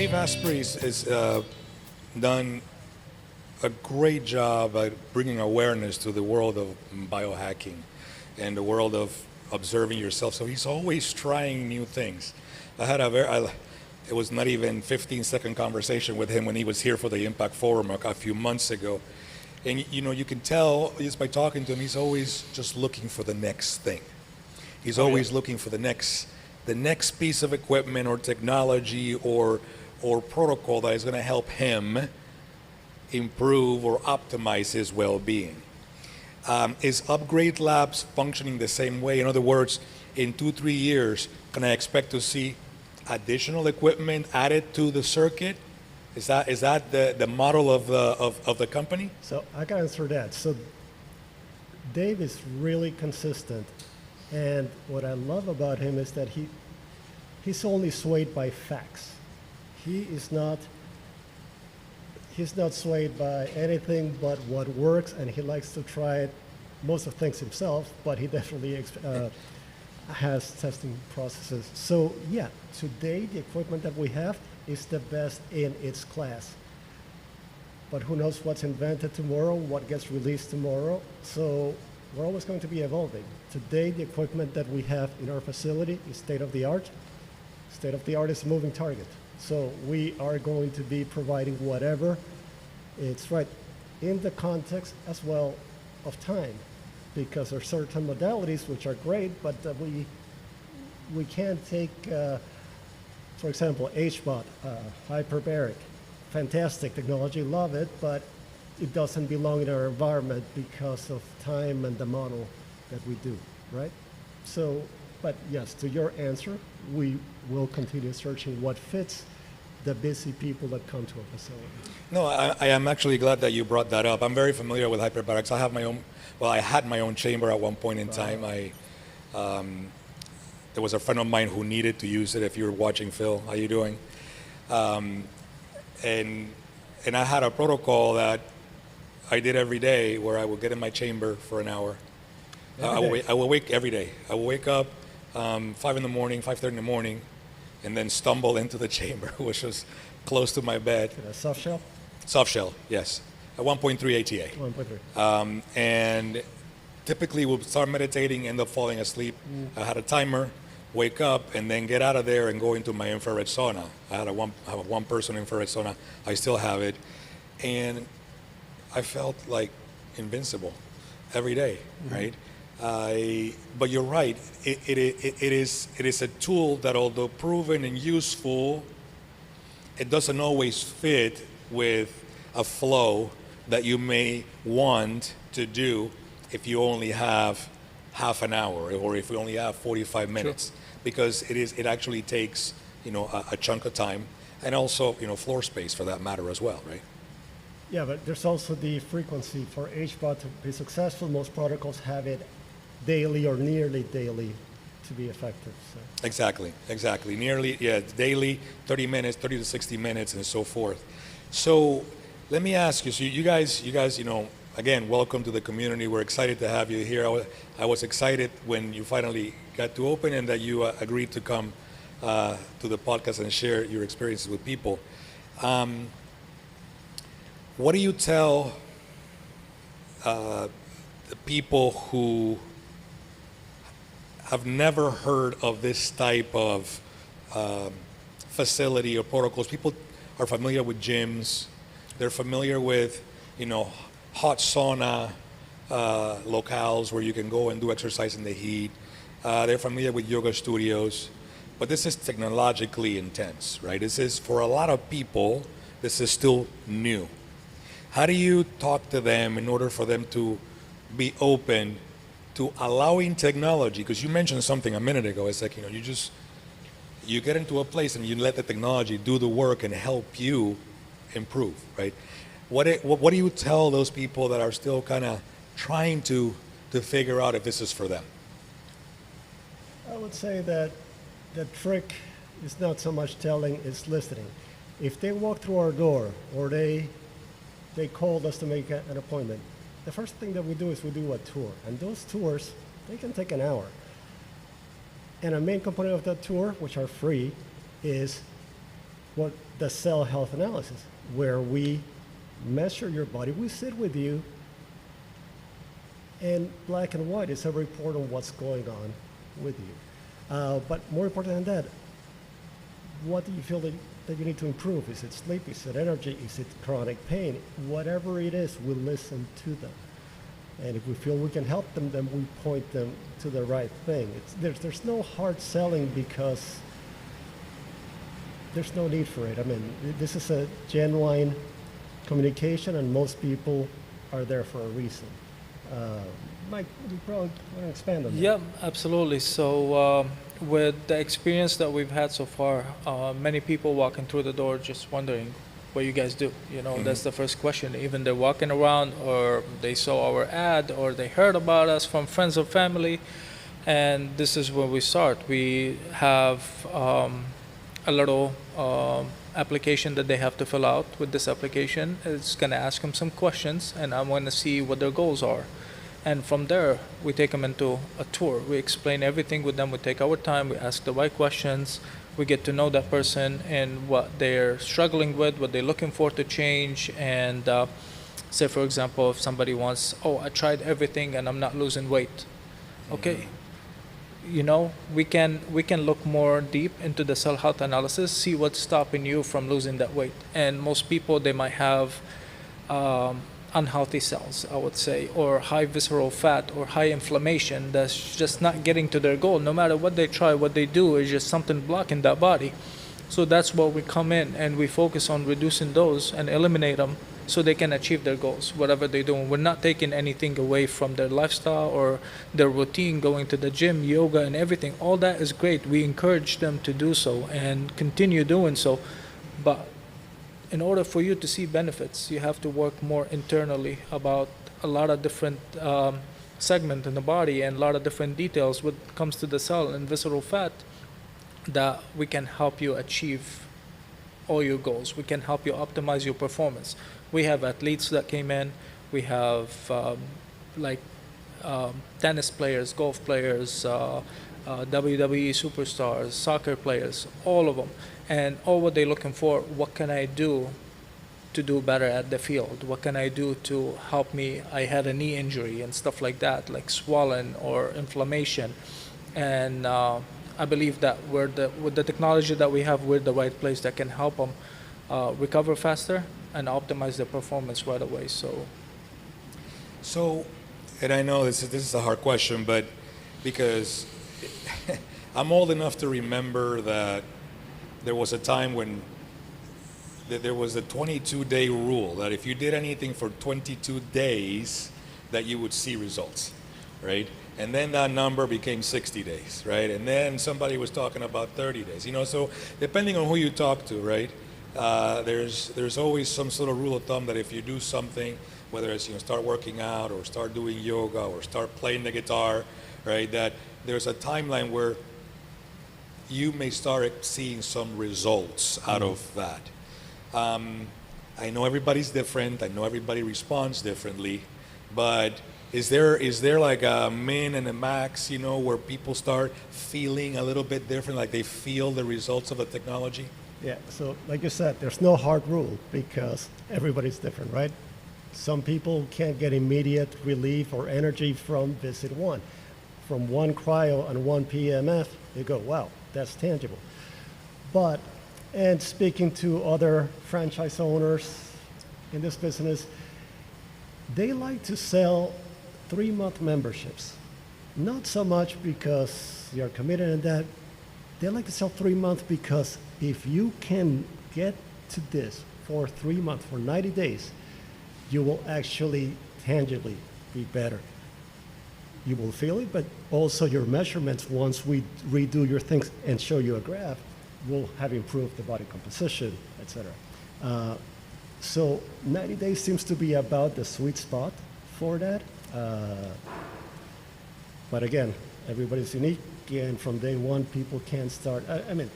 Dave Asprey has done a great job at bringing awareness to the world of biohacking and the world of observing yourself. So he's always trying new things. It was not even 15-second conversation with him when he was here for the Impact Forum a few months ago. And you can tell just by talking to him, he's always just looking for the next thing. He's always looking for the next piece of equipment or technology or protocol that is going to help him improve or optimize his well-being. Is Upgrade Labs functioning the same way? In other words, in 2-3 years, can I expect to see additional equipment added to the circuit? Is that the model of the company? So I can answer that. So Dave is really consistent, and what I love about him is that he's only swayed by facts. He's not swayed by anything but what works, and he likes to try most of things himself, but he definitely has testing processes. So yeah, today the equipment that we have is the best in its class. But who knows what's invented tomorrow, what gets released tomorrow. So we're always going to be evolving. Today the equipment that we have in our facility is state of the art. State of the art is a moving target. So we are going to be providing whatever it's right in the context as well of time, because there are certain modalities which are great, but we can't take, for example, HBOT, Hyperbaric, fantastic technology, love it, but it doesn't belong in our environment because of time and the model that we do, right? So, but yes, to your answer, we will continue searching what fits the busy people that come to a facility. No, I am actually glad that you brought that up. I'm very familiar with Hyperbarics. I have my own, I had my own chamber at one point in time. There was a friend of mine who needed to use it. If you're watching, Phil, how you doing? And I had a protocol that I did every day where I would get in my chamber for an hour. I will wake every day. I will wake up 5 in the morning, 5:30 in the morning, and then stumble into the chamber, which was close to my bed. Soft shell? Soft shell, yes. At 1.3 ATA. 1.3. And typically we'll start meditating, end up falling asleep. I had a timer, wake up, and then get out of there and go into my infrared sauna. I have a one-person infrared sauna. I still have it. And I felt like invincible every day, right? But you're right. It is a tool that, although proven and useful, it doesn't always fit with a flow that you may want to do if you only have half an hour or if you only have 45 minutes, sure. Because it actually takes a chunk of time and also floor space for that matter as well, right? Yeah, but there's also the frequency for HBOT to be successful. Most protocols have it daily or nearly daily to be effective. So. Exactly. Nearly, daily, 30 minutes, 30 to 60 minutes, and so forth. So let me ask you, so you guys, again, welcome to the community. We're excited to have you here. I was excited when you finally got to open and that you agreed to come to the podcast and share your experiences with people. What do you tell the people who have never heard of this type of facility or protocols? People are familiar with gyms. They're familiar with, hot sauna locales where you can go and do exercise in the heat. They're familiar with yoga studios. But this is technologically intense, right? This is, for a lot of people, this is still new. How do you talk to them in order for them to be open to allowing technology? Because you mentioned something a minute ago. It's like, you get into a place and you let the technology do the work and help you improve, right? What do you tell those people that are still kind of trying to figure out if this is for them? I would say that the trick is not so much telling, it's listening. If they walk through our door or they called us to make an appointment, the first thing that we do is we do a tour. And those tours, they can take an hour. And a main component of that tour, which are free, is what the cell health analysis, where we measure your body. We sit with you, and black and white is a report on what's going on with you. But more important than that, what do you feel that you need to improve? Is it sleep? Is it energy? Is it chronic pain? Whatever it is, we listen to them. And if we feel we can help them, then we point them to the right thing. There's no hard selling because there's no need for it. I mean, this is a genuine communication, and most people are there for a reason. Mike, you probably want to expand on that. Yeah, absolutely. So with the experience that we've had so far, many people walking through the door just wondering what you guys do. You know, that's the first question. Even they're walking around, or they saw our ad, or they heard about us from friends or family, and this is where we start. We have a little application that they have to fill out. With this application, it's going to ask them some questions, and I'm going to see what their goals are. And from there, we take them into a tour. We explain everything with them. We take our time. We ask the right questions. We get to know that person and what they're struggling with, what they're looking for to change. And say, for example, if somebody wants, I tried everything and I'm not losing weight. Okay. You know, we can look more deep into the cell health analysis, see what's stopping you from losing that weight. And most people, they might have unhealthy cells, I would say, or high visceral fat or high inflammation that's just not getting to their goal. No matter what they try, what they do is just something blocking that body. So that's where we come in, and we focus on reducing those and eliminate them so they can achieve their goals, whatever they're doing. We're not taking anything away from their lifestyle or their routine, going to the gym, yoga, and everything. All that is great. We encourage them to do so and continue doing so. But in order for you to see benefits, you have to work more internally about a lot of different segments in the body and a lot of different details when it comes to the cell and visceral fat, that we can help you achieve all your goals. We can help you optimize your performance. We have athletes that came in. We have tennis players, golf players, WWE superstars, soccer players, all of them. And all what they're looking for, what can I do to do better at the field? What can I do to help me? I had a knee injury and stuff like that, like swelling or inflammation. And I believe that with the technology that we have, we're the right place that can help them recover faster and optimize their performance right away. So, and I know this is a hard question, but because I'm old enough to remember that there was a time when there was a 22-day rule that if you did anything for 22 days, that you would see results, right? And then that number became 60 days, right? And then somebody was talking about 30 days. You know, so depending on who you talk to, right? There's always some sort of rule of thumb that if you do something, whether it's start working out or start doing yoga or start playing the guitar, right? That there's a timeline where you may start seeing some results out of that. I know everybody's different. I know everybody responds differently, but is there like a min and a max, where people start feeling a little bit different, like they feel the results of the technology? Yeah, so like you said, there's no hard rule because everybody's different, right? Some people can't get immediate relief or energy from visit one. From one cryo and one PEMF, you go, wow, that's tangible. But, and speaking to other franchise owners in this business, they like to sell 3-month memberships. Not so much because you're committed in that. They like to sell 3 months because if you can get to this for 3 months, for 90 days, you will actually tangibly be better. You will feel it, but also your measurements, once we redo your things and show you a graph, will have improved the body composition, etc. So 90 days seems to be about the sweet spot for that. But again, everybody's unique, and from day one, people can start. I mean,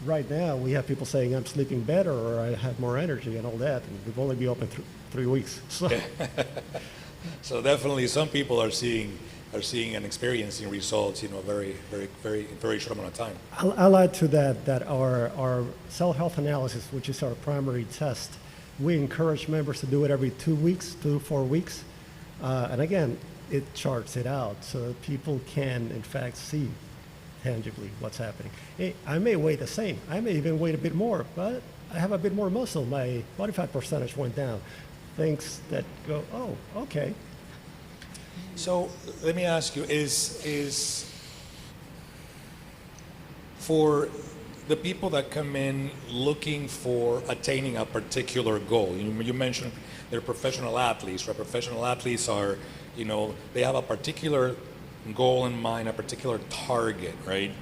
right now, we have people saying, I'm sleeping better, or I have more energy, and all that, and we've only been open 3 weeks. So. So definitely some people are seeing are seeing and experiencing results, very short amount of time. I'll add to that our cell health analysis, which is our primary test, we encourage members to do it every 2 weeks, 2 to 4 weeks. And again, it charts it out so that people can, in fact, see tangibly what's happening. Hey, I may weigh the same. I may even weigh a bit more, but I have a bit more muscle. My body fat percentage went down. Things that go, oh, okay. So let me ask you, is for the people that come in looking for attaining a particular goal, you mentioned they're professional athletes, right? Professional athletes are, they have a particular goal in mind, a particular target, right?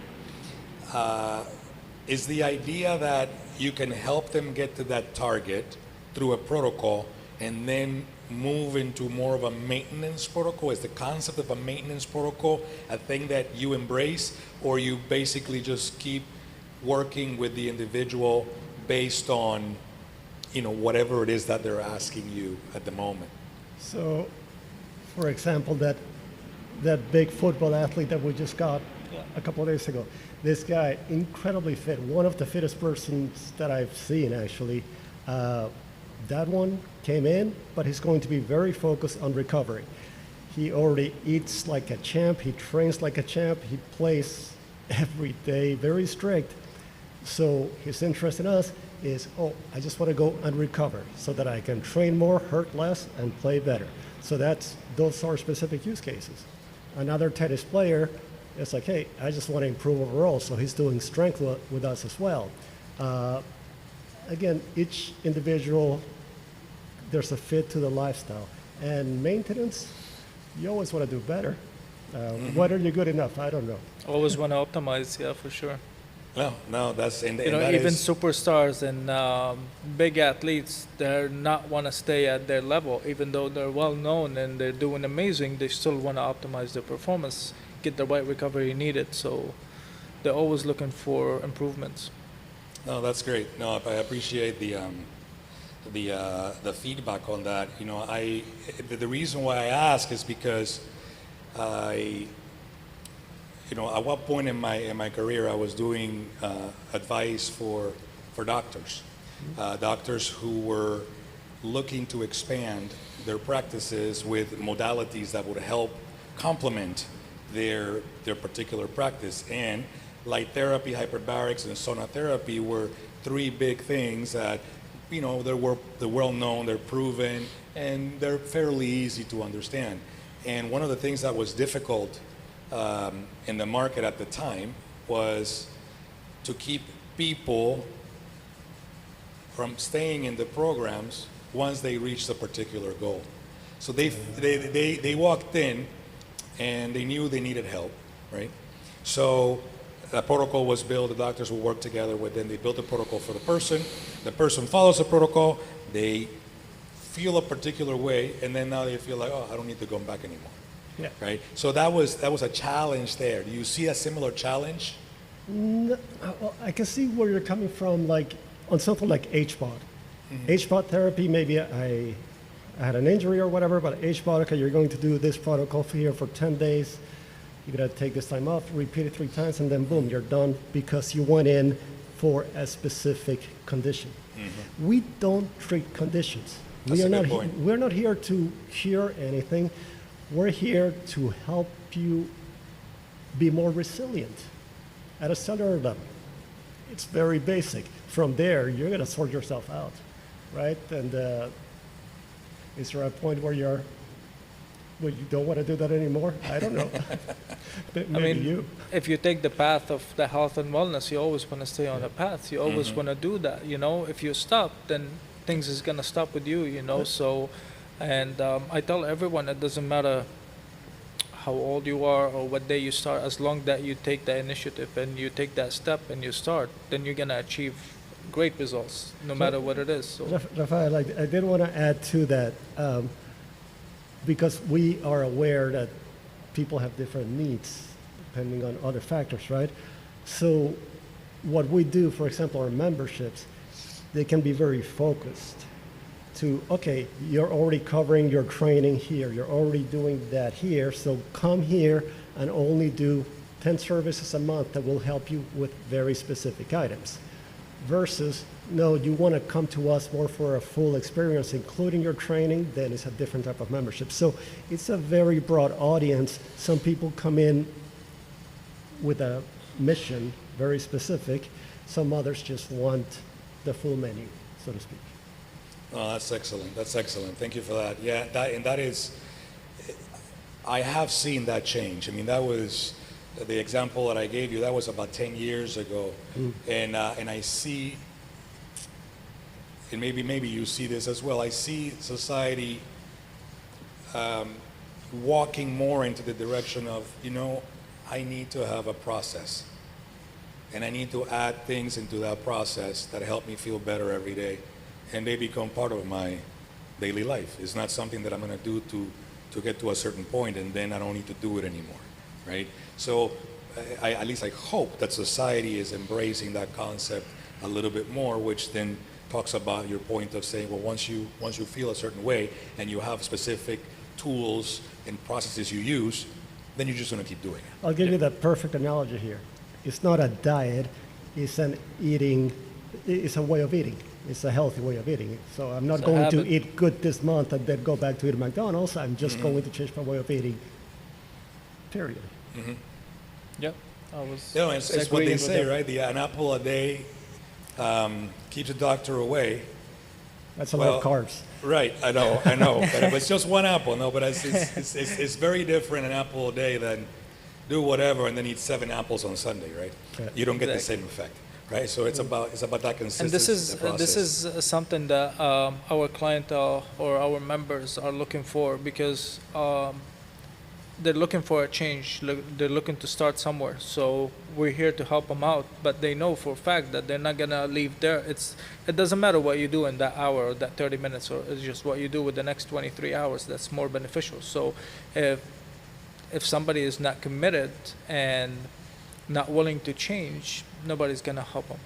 Is the idea that you can help them get to that target through a protocol and then move into more of a maintenance protocol? Is the concept of a maintenance protocol a thing that you embrace, or you basically just keep working with the individual based on, whatever it is that they're asking you at the moment? So, for example, that big football athlete that we just got a couple of days ago, this guy, incredibly fit, one of the fittest persons that I've seen, actually. That one came in, but he's going to be very focused on recovery. He already eats like a champ, he trains like a champ, he plays every day, very strict. So his interest in us is, I just want to go and recover so that I can train more, hurt less, and play better. So those are specific use cases. Another tennis player is like, hey, I just want to improve overall, so he's doing strength with us as well. Again, each individual, there's a fit to the lifestyle. And maintenance, you always want to do better. Whether you're good enough, I don't know. Always want to optimize, yeah, for sure. No, that's and that even is, superstars and big athletes, they're not want to stay at their level, even though they're well known and they're doing amazing. They still want to optimize their performance, get the right recovery needed. So they're always looking for improvements. No, that's great. No, I appreciate the feedback on that. The reason why I ask is because at one point in my career, I was doing advice for doctors, doctors who were looking to expand their practices with modalities that would help complement their particular practice. And light therapy, hyperbarics, and sauna therapy were three big things that, they're well known, they're proven, and they're fairly easy to understand. And one of the things that was difficult in the market at the time was to keep people from staying in the programs once they reached a particular goal. So they walked in and they knew they needed help, right? So the protocol was built, the doctors will work together with them, they built a protocol for the person follows the protocol, they feel a particular way, and then now they feel like, I don't need to go back anymore. Yeah. Right? So that was a challenge there. Do you see a similar challenge? No, well, I can see where you're coming from, like on something like HBOT. HBOT therapy, maybe I had an injury or whatever, but HBOT, okay, you're going to do this protocol here for 10 days. You're going to take this time off, repeat it 3 times, and then boom, you're done because you went in for a specific condition. We don't treat conditions. That's a good point. We're not here to cure anything. We're here to help you be more resilient at a cellular level. It's very basic. From there, you're going to sort yourself out, right? And is there a point where you don't want to do that anymore? I don't know. Maybe if you take the path of the health and wellness, you always want to stay on a path. You always want to do that. If you stop, then things is going to stop with you, So, and I tell everyone, it doesn't matter how old you are or what day you start, as long that you take the initiative and you take that step and you start, then you're going to achieve great results, no matter what it is. So. Rafael, I did want to add to that, because we are aware that people have different needs depending on other factors, right? So what we do, for example, our memberships, they can be very focused. to, okay, you're already covering your training here, you're already doing that here, so come here and only do 10 services a month that will help you with very specific items. Versus, no, you want to come to us more for a full experience, including your training, then it's a different type of membership. So it's a very broad audience. Some people come in with a mission, very specific. Some others just want the full menu, so to speak. Oh, that's excellent. That's excellent. Thank you for that. Yeah, that is, I have seen that change. I mean, that was the example that I gave you. That was about 10 years ago, and I see, and maybe you see this as well. I see society walking more into the direction of, I need to have a process, and I need to add things into that process that help me feel better every day, and they become part of my daily life. It's not something that I'm going to do to get to a certain point, and then I don't need to do it anymore, right? So at least I hope that society is embracing that concept a little bit more, which then talks about your point of saying, well, once you feel a certain way and you have specific tools and processes you use, then you're just going to keep doing it. I'll give you the perfect analogy here. It's not a diet, it's a way of eating. It's a healthy way of eating. So I'm not going to eat good this month and then go back to eat McDonald's. I'm just going to change my way of eating, period. Mm-hmm. Yep. I was it's what they say, right? An apple a day keeps the doctor away. That's a lot of carbs. Right, I know. But it's just one apple, no. But it's very different, an apple a day, than do whatever and then eat 7 apples on Sunday, right? Yeah. You don't get the same effect, right? So it's about that consistency. And this is something that our clientele or our members are looking for, because they're looking for a change. They're looking to start somewhere. So we're here to help them out, but they know for a fact that they're not gonna leave there. It doesn't matter what you do in that hour or that 30 minutes, or it's just what you do with the next 23 hours that's more beneficial. So if somebody is not committed and not willing to change, nobody's gonna help them.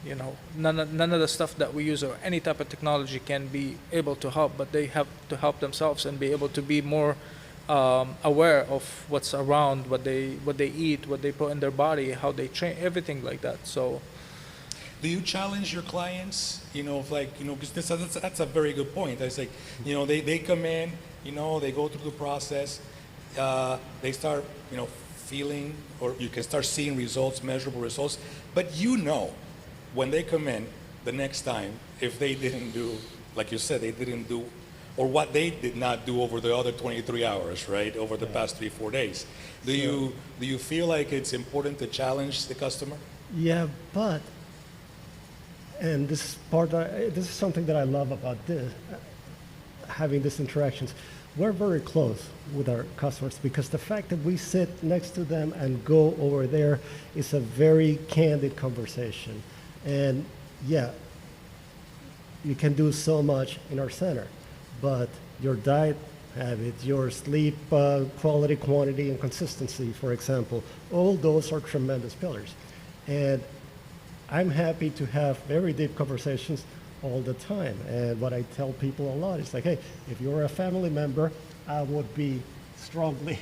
None of the stuff that we use or any type of technology can be able to help, but they have to help themselves and be able to be more aware of what's around, what they eat, what they put in their body, how they train, everything like that. So, do you challenge your clients? Because that's a very good point. It's like, they come in, they go through the process, they start, feeling, or you can start seeing results, measurable results. But when they come in the next time, if they didn't do, like you said, they didn't do, or what they did not do over the other 23 hours, right, over the past 3-4 days. Do you feel like it's important to challenge the customer? Yeah, but, and this is something that I love about this, having these interactions. We're very close with our customers, because the fact that we sit next to them and go over there is a very candid conversation. And yeah, you can do so much in our center, but your diet habits, your sleep quality, quantity, and consistency, for example, all those are tremendous pillars. And I'm happy to have very deep conversations all the time. And what I tell people a lot is like, hey, if you're a family member, I would be strongly,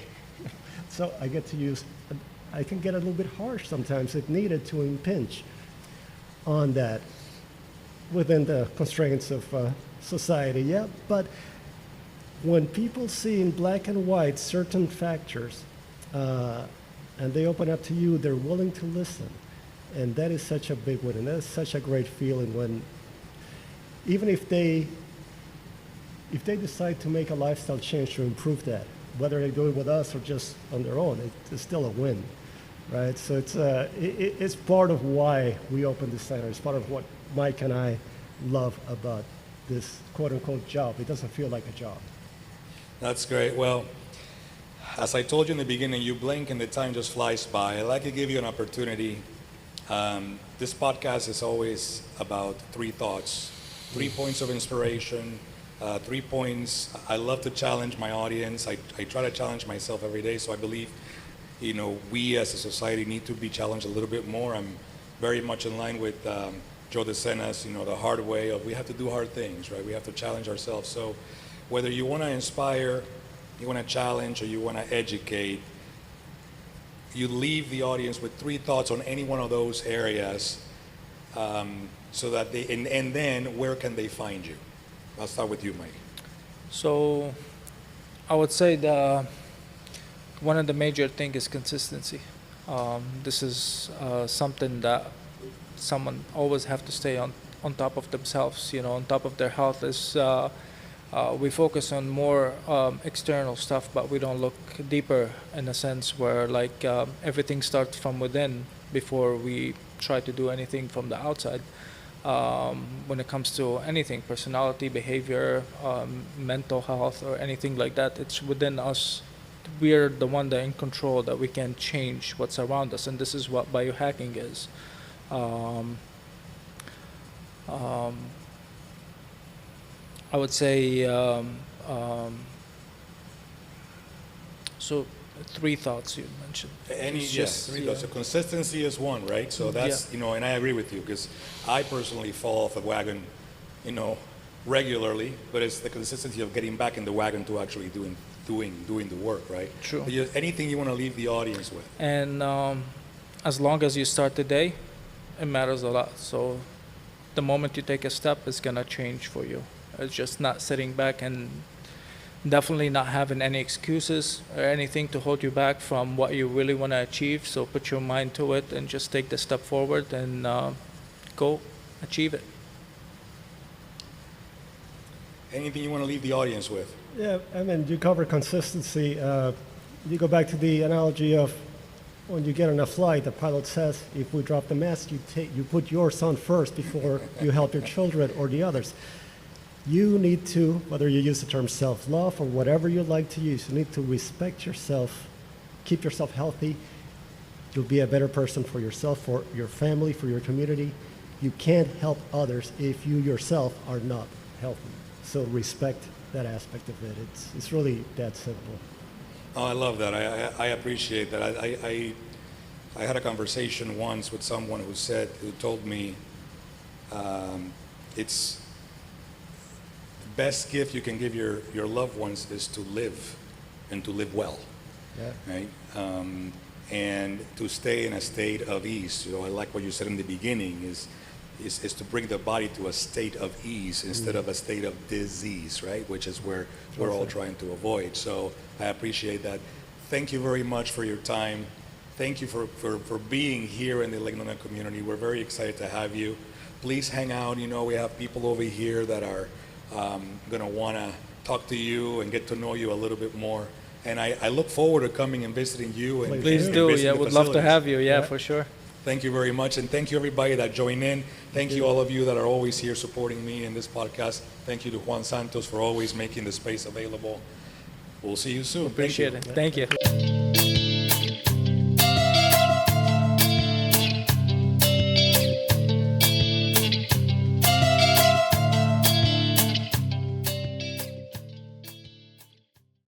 so I can get a little bit harsh sometimes if needed to impinge on that within the constraints of society, yeah. But when people see in black and white certain factors, and they open up to you, they're willing to listen. And that is such a big win, and that's such a great feeling when, even if they decide to make a lifestyle change to improve that, whether they do it with us or just on their own, it's still a win, right? So it's part of why we opened this center. It's part of what Mike and I love about this quote-unquote job. It doesn't feel like a job. That's great. Well, as I told you in the beginning, you blink and the time just flies by. I'd like to give you an opportunity. This podcast is always about 3 thoughts, 3 points of inspiration, 3 points. I love to challenge my audience. I try to challenge myself every day, so I believe, we as a society need to be challenged a little bit more. I'm very much in line with Joe DeSena's, the hard way of we have to do hard things, right? We have to challenge ourselves. So whether you want to inspire, you want to challenge, or you want to educate, you leave the audience with 3 thoughts on any one of those areas, so that they, and then where can they find you? I'll start with you, Mike. So I would say one of the major things is consistency. This is something that someone always have to stay on top of themselves, on top of their health. We focus on more external stuff, but we don't look deeper, in a sense where everything starts from within before we try to do anything from the outside. When it comes to anything, personality, behavior, mental health, or anything like that, it's within us. We're the one that are in control, that we can change what's around us, and this is what biohacking is. I would say, so 3 thoughts you mentioned. Yes, 3 thoughts. So consistency is one, right? So that's, and I agree with you, because I personally fall off the wagon, regularly, but it's the consistency of getting back in the wagon to actually doing the work, right? True. Anything you want to leave the audience with? And as long as you start the day, it matters a lot. So the moment you take a step, it's going to change for you. It's just not sitting back, and definitely not having any excuses or anything to hold you back from what you really want to achieve. So put your mind to it and just take the step forward and go achieve it. Anything you want to leave the audience with? Yeah, I mean, you cover consistency. You go back to the analogy of when you get on a flight, the pilot says, if we drop the mask, you put your son first before you help your children or the others. You need to, whether you use the term self-love or whatever you like to use, you need to respect yourself, keep yourself healthy. You'll be a better person for yourself, for your family, for your community. You can't help others if you yourself are not healthy. So respect that aspect of it. It's really that simple. Oh, I love that. I appreciate that. I had a conversation once with someone who told me it's the best gift you can give your loved ones is to live, and to live well. Yeah. Right? And to stay in a state of ease. I like what you said in the beginning is to bring the body to a state of ease instead of a state of disease, right? Which is where we're all trying to avoid. So I appreciate that. Thank you very much for your time. Thank you for being here in the Lake Nona community. We're very excited to have you. Please hang out. We have people over here that are going to want to talk to you and get to know you a little bit more. And I look forward to coming and visiting you. And Please do. Yeah, would love to have you. Yeah, for sure. Thank you very much, and thank you everybody that joined in. Thank you all of you that are always here supporting me in this podcast. Thank you to Juan Santos for always making the space available. We'll see you soon. Appreciate it. Thank you.